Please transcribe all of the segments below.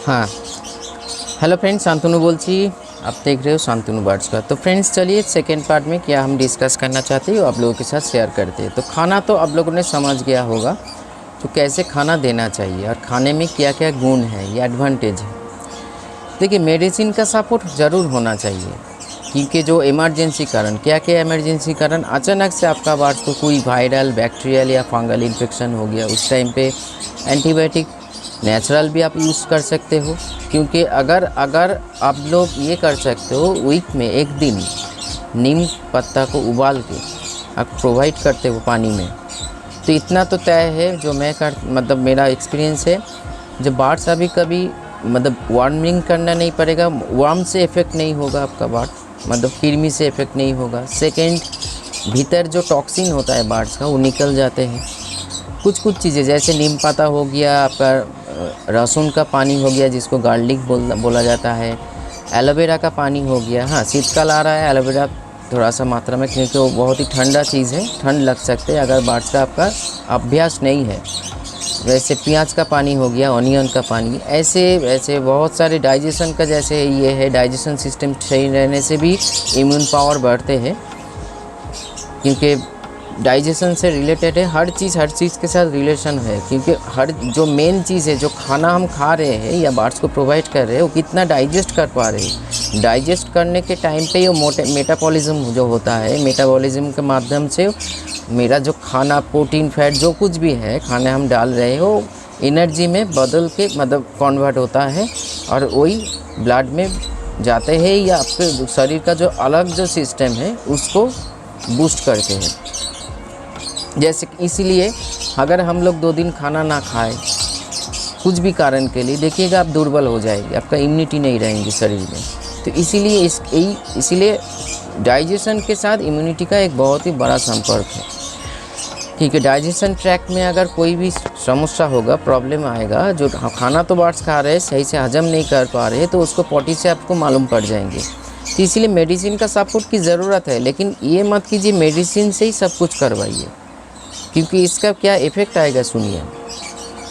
हाँ, hello friends, Shantanu बोलची। आप देख रहे हो शांतनु बर्ड्स का। तो फ्रेंड्स चलिए सेकेंड पार्ट में क्या हम डिस्कस करना चाहते हैं आप लोगों के साथ शेयर करते हैं। तो खाना तो आप लोगों ने समझ गया होगा तो कैसे खाना देना चाहिए और खाने में क्या क्या गुण है या एडवांटेज है। देखिए, मेडिसिन का सपोर्ट ज़रूर होना चाहिए, क्योंकि जो इमरजेंसी कारण क्या क्या इमरजेंसी कारण अचानक से आपका बर्ड्स को कोई वायरल बैक्टीरियल या फंगल इन्फेक्शन हो गया, उस टाइम पे एंटीबायोटिक नेचुरल भी आप यूज़ कर सकते हो। क्योंकि अगर अगर आप लोग ये कर सकते हो, वीक में एक दिन नीम पत्ता को उबाल के आप प्रोवाइड करते हो पानी में, तो इतना तो तय है जो मैं मतलब मेरा एक्सपीरियंस है। जब बर्ड्स अभी कभी मतलब वार्मिंग करना नहीं पड़ेगा, वार्म से इफ़ेक्ट नहीं होगा आपका बर्ड, मतलब कृमि से इफ़ेक्ट नहीं होगा। सेकेंड, भीतर जो टॉक्सिन होता है बर्ड्स का वो निकल जाते हैं। कुछ चीज़ें जैसे नीम पत्ता हो गया, आपका लहसुन का पानी हो गया जिसको गार्लिक बोला जाता है, एलोवेरा का पानी हो गया। हाँ, शीतकाल आ रहा है, एलोवेरा थोड़ा सा मात्रा में, क्योंकि वो बहुत ही ठंडा चीज़ है, ठंड लग सकते हैं अगर बर्ड्स का आपका अभ्यास नहीं है। वैसे प्याज का पानी हो गया, ऑनियन का पानी, ऐसे बहुत सारे डाइजेशन का, जैसे ये है डाइजेशन सिस्टम सही रहने से भी इम्यून पावर बढ़ते हैं, क्योंकि डाइजेशन से रिलेटेड है हर चीज़ के साथ रिलेशन है। क्योंकि हर जो मेन चीज़ है, जो खाना हम खा रहे हैं या बर्ड्स को प्रोवाइड कर रहे हैं, वो कितना डाइजेस्ट कर पा रहे हैं। डाइजेस्ट करने के टाइम पे ये मेटाबॉलिज्म जो होता है, मेटाबॉलिज्म के माध्यम से मेरा जो खाना प्रोटीन फैट जो कुछ भी है खाने हम डाल रहे हो, एनर्जी में बदल के मतलब कन्वर्ट होता है और वही ब्लड में जाते हैं या आपके शरीर का जो अलग जो सिस्टम है उसको बूस्ट करते हैं। जैसे इसीलिए अगर हम लोग 2 दिन खाना ना खाएं कुछ भी कारण के लिए, देखिएगा आप दुर्बल हो जाएंगे, आपका इम्यूनिटी नहीं रहेंगी शरीर में। तो इसीलिए डाइजेशन के साथ इम्यूनिटी का एक बहुत ही बड़ा संपर्क है। क्योंकि डाइजेशन ट्रैक्ट में अगर कोई भी समस्या होगा, प्रॉब्लम आएगा, जो खाना तो बर्ड्स खा रहे हैं सही से हजम नहीं कर पा रहे, तो उसको पॉटी से आपको मालूम पड़ जाएंगे। तो इसीलिए मेडिसिन का सपोर्ट की ज़रूरत है, लेकिन ये मत कीजिए मेडिसिन से ही सब कुछ करवाइए, क्योंकि इसका क्या इफ़ेक्ट आएगा सुनिए।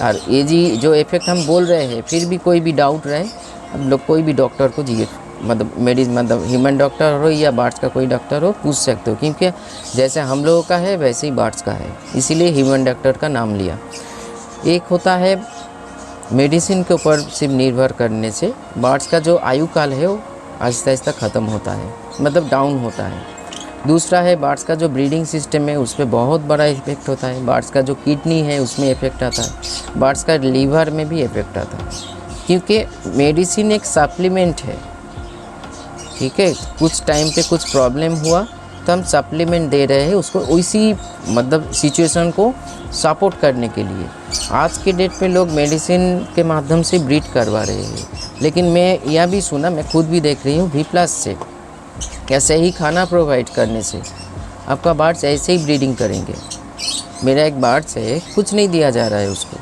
और ये जी जो इफ़ेक्ट हम बोल रहे हैं, फिर भी कोई भी डाउट रहे, हम लोग कोई भी डॉक्टर को जी मतलब ह्यूमन डॉक्टर हो या बर्ड्स का कोई डॉक्टर हो, पूछ सकते हो। क्योंकि जैसे हम लोगों का है वैसे ही बर्ड्स का है, इसीलिए ह्यूमन डॉक्टर का नाम लिया। एक होता है मेडिसिन के ऊपर सिर्फ निर्भर करने से बर्ड्स का जो आयु काल है वो आहिस्ता आहिस्ता ख़त्म होता है, मतलब डाउन होता है। दूसरा है बर्ड्स का जो ब्रीडिंग सिस्टम है उस पर बहुत बड़ा इफेक्ट होता है। बर्ड्स का जो किडनी है उसमें इफेक्ट आता है, बर्ड्स का लीवर में भी इफेक्ट आता है, क्योंकि मेडिसिन एक सप्लीमेंट है। ठीक है, कुछ टाइम पे कुछ प्रॉब्लम हुआ तो हम सप्लीमेंट दे रहे हैं उसको, उसी मतलब सिचुएशन को सपोर्ट करने के लिए। आज के डेट में लोग मेडिसिन के माध्यम से ब्रीड करवा रहे हैं, लेकिन मैं यह भी सुना, मैं खुद भी देख रही हूँ, V+ से या सही खाना प्रोवाइड करने से आपका बर्ड्स ऐसे ही ब्रीडिंग करेंगे। मेरा एक बर्ड्स है, कुछ नहीं दिया जा रहा है उसको,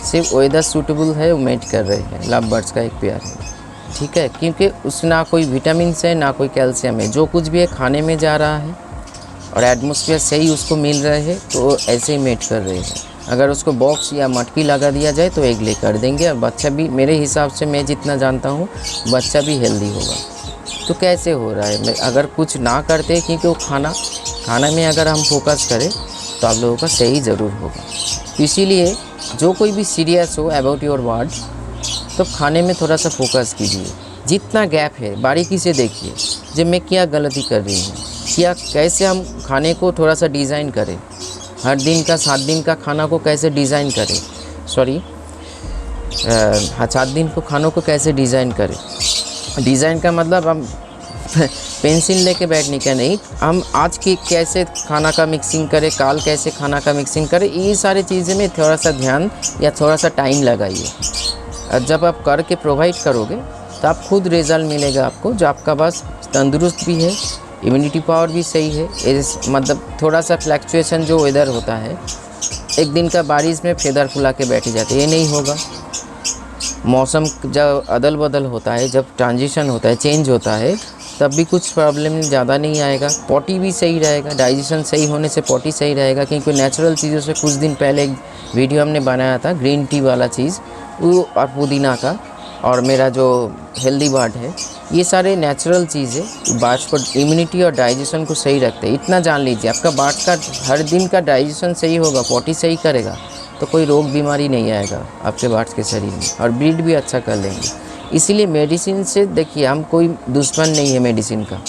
सिर्फ वेदर सूटेबल है, वो मेट कर रहे हैं, लव बर्ड्स का एक प्यार है। ठीक है, क्योंकि उसमें ना कोई विटामिन है ना कोई कैल्शियम है, जो कुछ भी है खाने में जा रहा है और एटमॉस्फेयर सही उसको मिल रहे हैं, तो ऐसे ही मेट कर रहे हैं। अगर उसको बॉक्स या मटकी लगा दिया जाए तो एग ले कर देंगे, और बच्चा भी मेरे हिसाब से, मैं जितना जानता हूँ, बच्चा भी हेल्दी होगा। तो कैसे हो रहा है, अगर कुछ ना करते, क्योंकि वो खाना में अगर हम फोकस करें तो आप लोगों का सही ज़रूर होगा। इसीलिए जो कोई भी सीरियस हो अबाउट योर बर्ड, तो खाने में थोड़ा सा फोकस कीजिए, जितना गैप है बारीकी से देखिए, जब मैं क्या गलती कर रही हूँ, क्या कैसे हम खाने को थोड़ा सा डिज़ाइन करें, हर दिन का 7 दिन का खाना को कैसे डिज़ाइन करें, 7 दिन को खानों को कैसे डिज़ाइन करें। डिज़ाइन का मतलब हम पेंसिल लेके बैठने का नहीं, हम आज की कैसे खाना का मिक्सिंग करें, काल कैसे खाना का मिक्सिंग करें, ये सारी चीज़ें में थोड़ा सा ध्यान या थोड़ा सा टाइम लगाइए। और जब आप करके प्रोवाइड करोगे तो आप खुद रिज़ल्ट मिलेगा आपको, जो आपका बस तंदुरुस्त भी है, इम्यूनिटी पावर भी सही है। मतलब थोड़ा सा फ्लैक्चुएशन जो वेदर होता है, एक दिन का बारिश में फेदर फुला के बैठ जाते, ये नहीं होगा। मौसम जब अदल बदल होता है, जब ट्रांजिशन होता है, चेंज होता है, तब भी कुछ प्रॉब्लम ज़्यादा नहीं आएगा। पॉटी भी सही रहेगा, डाइजेशन सही होने से पॉटी सही रहेगा। क्योंकि नेचुरल चीज़ों से कुछ दिन पहले एक वीडियो हमने बनाया था, ग्रीन टी वाला चीज़, वो और पुदीना का, और मेरा जो हेल्दी बार्ट है, ये सारे नेचुरल चीज़ें बार्ट को इम्यूनिटी और डाइजेशन को सही रखते हैं। इतना जान लीजिए, आपका बार्ट का हर दिन का डाइजेशन सही होगा, पॉटी सही करेगा, तो कोई रोग बीमारी नहीं आएगा आपके बार्ट के शरीर में, और ब्रीड भी अच्छा कर लेंगे। इसीलिए मेडिसिन से देखिए, हम कोई दुश्मन नहीं है मेडिसिन का,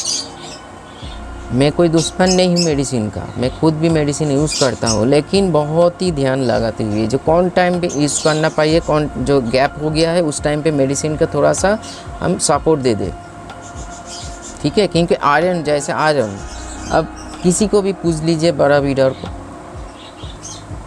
मैं कोई दुश्मन नहीं हूँ मेडिसिन का, मैं खुद भी मेडिसिन यूज़ करता हूँ, लेकिन बहुत ही ध्यान लगाते हुए, जो कौन टाइम पे यूज़ करना पाइए, कौन जो गैप हो गया है उस टाइम पे मेडिसिन का थोड़ा सा हम सपोर्ट दे दें, ठीक है। क्योंकि आयरन, जैसे आयरन, अब किसी को भी पूछ लीजिए, बड़ा रीडर को,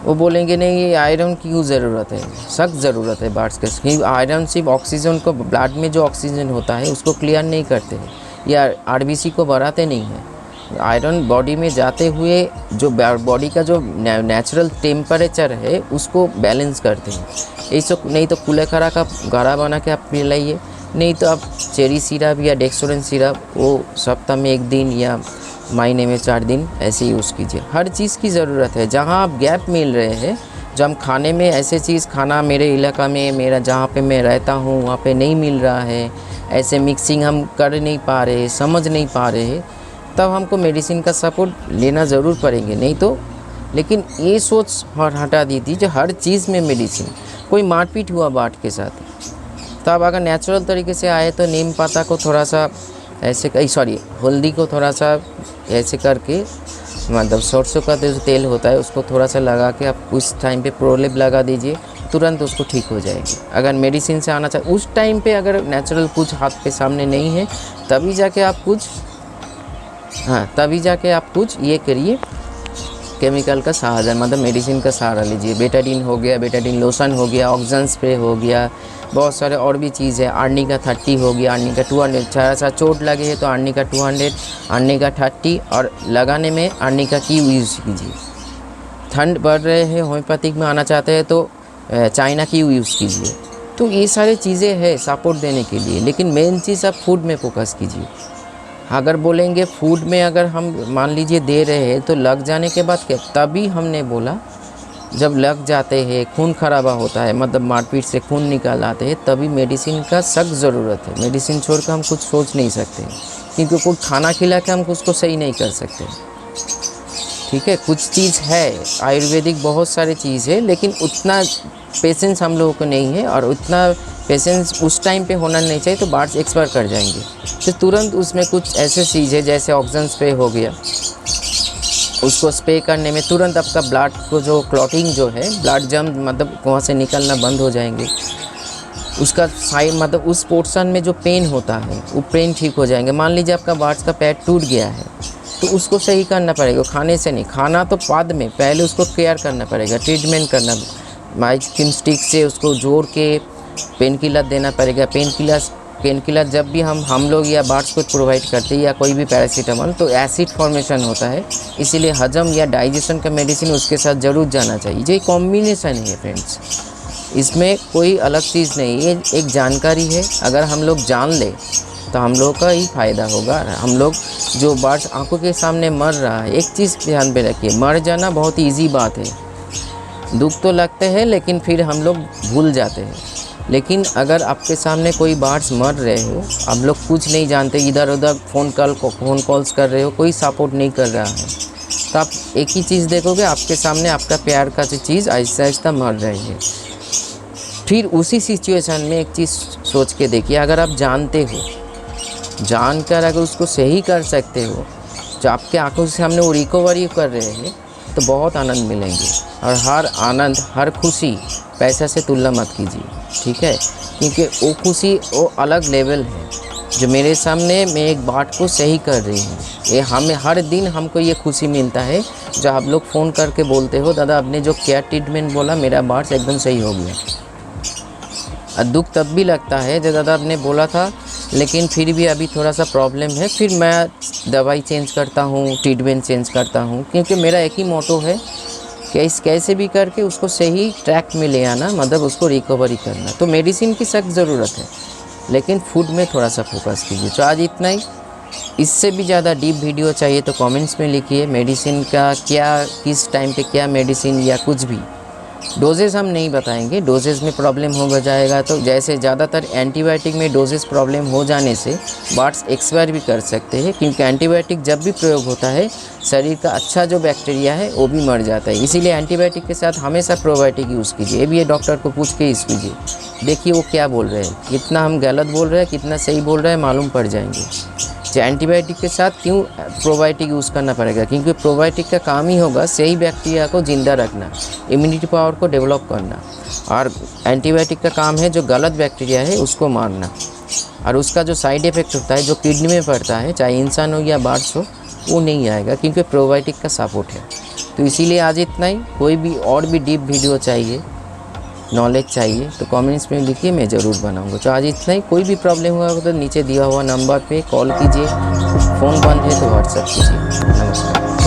वो बोलेंगे नहीं ये आयरन की क्यों ज़रूरत है, सख्त ज़रूरत है बार्स के, क्योंकि आयरन सिर्फ ऑक्सीजन को, ब्लड में जो ऑक्सीजन होता है उसको क्लियर नहीं करते हैं, या आरबीसी को बढ़ाते नहीं हैं। आयरन बॉडी में जाते हुए जो बॉडी का जो नेचुरल टेम्परेचर है उसको बैलेंस करते हैं। ऐसा नहीं तो कुलेखरा का गाढ़ा बना के आप पिलाइए, नहीं तो आप चेरी सिरप या डेक्सोरेन सिरप वो सप्ताह में 1 दिन या महीने में 4 दिन ऐसे यूज़ कीजिए। हर चीज़ की ज़रूरत है। जहाँ आप गैप मिल रहे हैं, जब हम खाने में ऐसे चीज़ खाना, मेरे इलाका में, मेरा जहाँ पे मैं रहता हूँ वहाँ पे नहीं मिल रहा है, ऐसे मिक्सिंग हम कर नहीं पा रहे, समझ नहीं पा रहे, तब हमको मेडिसिन का सपोर्ट लेना ज़रूर पड़ेंगे। नहीं तो, लेकिन ये सोच हटा दी थी जो हर चीज़ में मेडिसिन, कोई मारपीट हुआ बार्ट के साथ, तब अगर नेचुरल तरीके से आए तो नीम पत्ता को थोड़ा सा ऐसे हल्दी को थोड़ा सा ऐसे करके, मतलब सरसों का जो तेल होता है उसको थोड़ा सा लगा के आप उस टाइम पे प्रोलेप लगा दीजिए, तुरंत उसको ठीक हो जाएगी। अगर मेडिसिन से आना चाहिए उस टाइम पे, अगर नेचुरल कुछ हाथ पे सामने नहीं है, तभी जाके आप कुछ ये करिए, केमिकल का सहारा, मतलब मेडिसिन का सहारा लीजिए। बेटाडीन हो गया, बेटाडीन लोशन हो गया, ऑक्सीजन स्प्रे हो गया, बहुत सारे और भी चीज़ है। आर्निका 30 हो गया, आर्निका 200, थोड़ा सा चोट लगे है तो आर्निका 200, आर्निका 30, और लगाने में आर्निका की यूज़ कीजिए। ठंड बढ़ रहे हैं, होम्योपैथिक में आना चाहते हैं तो चाइना की यूज़ कीजिए। तो ये सारी चीज़ें हैं सपोर्ट देने के लिए, लेकिन मेन चीज़ आप फूड में फोकस कीजिए। अगर बोलेंगे फूड में अगर हम मान लीजिए दे रहे हैं तो लग जाने के बाद क्या, तभी हमने बोला जब लग जाते हैं, खून खराबा होता है, मतलब मारपीट से खून निकाल आते हैं, तभी मेडिसिन का सख्त ज़रूरत है। मेडिसिन छोड़कर हम कुछ सोच नहीं सकते, क्योंकि कोई खाना खिला के हम उसको सही नहीं कर सकते, ठीक है। कुछ चीज़ है आयुर्वेदिक, बहुत सारी चीज़ है, लेकिन उतना पेशेंस हम लोगों को नहीं है, और उतना पेशेंस उस टाइम पे होना नहीं चाहिए, तो बार्स एक्सपायर कर जाएंगे। तो तुरंत उसमें कुछ ऐसे चीज़ है, जैसे ऑक्सीजन स्प्रे हो गया, उसको स्प्रे करने में तुरंत आपका ब्लड को जो क्लॉटिंग जो है, ब्लड जम, मतलब वहाँ से निकलना बंद हो जाएंगे। उसका साइड, मतलब उस पोर्शन में जो पेन होता है वो पेन ठीक हो जाएंगे। मान लीजिए आपका बार्स का पैर टूट गया है, तो उसको सही करना पड़ेगा, खाने से नहीं, खाना तो बाद में, पहले उसको केयर करना पड़ेगा, ट्रीटमेंट करना, माइक्सिम स्टिक से उसको जोड़ के पेन किलर देना पड़ेगा। पेन किलर जब भी हम लोग या बार्स को प्रोवाइड करते हैं, या कोई भी पैरासीटामोल, तो एसिड फॉर्मेशन होता है, इसीलिए हजम या डाइजेशन का मेडिसिन उसके साथ ज़रूर जाना चाहिए। ये कॉम्बिनेशन है फ्रेंड्स, इसमें कोई अलग चीज़ नहीं, ये एक जानकारी है। अगर हम लोग जान ले तो हम लोग का ही फ़ायदा होगा। हम लोग जो बार्स आंखों के सामने मर रहा है, एक चीज़ ध्यान पे रखिए, मर जाना बहुत ईजी बात है, दुख तो लगते हैं लेकिन फिर हम लोग भूल जाते हैं। लेकिन अगर आपके सामने कोई बार्स मर रहे हो, आप लोग कुछ नहीं जानते, इधर उधर फ़ोन कॉल्स कर रहे हो, कोई सपोर्ट नहीं कर रहा है, तो आप एक ही चीज़ देखोगे, आपके सामने आपका प्यार का चीज़ आहिस्ता आहिस्ता मर रही है। फिर उसी सिचुएशन में एक चीज़ सोच के देखिए, अगर आप जानते हो, जानकर अगर उसको सही कर सकते हो, जो आपके आंखों के सामने वो रिकवरी कर रहे हैं, तो बहुत आनंद मिलेंगे। और हर आनंद, हर खुशी पैसा से तुलना मत कीजिए, ठीक है, क्योंकि वो खुशी वो अलग लेवल है। जो मेरे सामने मैं एक बात को सही कर रही हूँ, ये हमें हर दिन हमको ये खुशी मिलता है। जो आप लोग फ़ोन करके बोलते हो, दादा आपने जो केयर ट्रीटमेंट बोला, मेरा बार्स एकदम सही हो गया। और दुख तब भी लगता है जब दादा आपने बोला था, लेकिन फिर भी अभी थोड़ा सा प्रॉब्लम है, फिर मैं दवाई चेंज करता हूँ, ट्रीटमेंट चेंज करता हूँ, क्योंकि मेरा एक ही मोटो है कि कैसे भी करके उसको सही ट्रैक में ले आना, मतलब उसको रिकवरी करना। तो मेडिसिन की सख्त ज़रूरत है, लेकिन फूड में थोड़ा सा फोकस कीजिए। तो आज इतना ही। इससे भी ज़्यादा डीप वीडियो चाहिए तो कमेंट्स में लिखिए, मेडिसिन का क्या, किस टाइम पे क्या मेडिसिन या कुछ भी, डोजेज़ हम नहीं बताएंगे, डोजेज़ में प्रॉब्लम हो जाएगा तो जैसे ज़्यादातर एंटीबायोटिक में डोजेज़ प्रॉब्लम हो जाने से बार्ड्स एक्सपायर भी कर सकते हैं, क्योंकि एंटीबायोटिक जब भी प्रयोग होता है शरीर का अच्छा जो बैक्टीरिया है वो भी मर जाता है। इसीलिए एंटीबायोटिक के साथ हमेशा प्रोबायोटिक यूज़ कीजिए। ये भी ये डॉक्टर को पूछ के यूज़ कीजिए, देखिए वो क्या बोल रहे हैं, कितना हम गलत बोल रहे हैं कितना सही बोल रहे हैं मालूम पड़ जाएंगे। जो एंटीबायोटिक के साथ क्यों प्रोबायोटिक यूज़ करना पड़ेगा, क्योंकि प्रोबायोटिक का काम ही होगा सही बैक्टीरिया को ज़िंदा रखना, इम्यूनिटी पावर को डेवलप करना, और एंटीबायोटिक का काम है जो गलत बैक्टीरिया है उसको मारना। और उसका जो साइड इफ़ेक्ट होता है जो किडनी में पड़ता है, चाहे इंसान हो या बार्ड्स हो, वो नहीं आएगा क्योंकि प्रोबायोटिक का सपोर्ट है। तो इसीलिए आज इतना ही। कोई भी और भी डीप वीडियो चाहिए, नॉलेज चाहिए तो कमेंट्स में लिखिए, मैं ज़रूर बनाऊंगा। तो आज इतना ही। कोई भी प्रॉब्लम हुआ तो नीचे दिया हुआ नंबर पे कॉल कीजिए, फ़ोन बंद है तो व्हाट्सएप कीजिए। नमस्कार।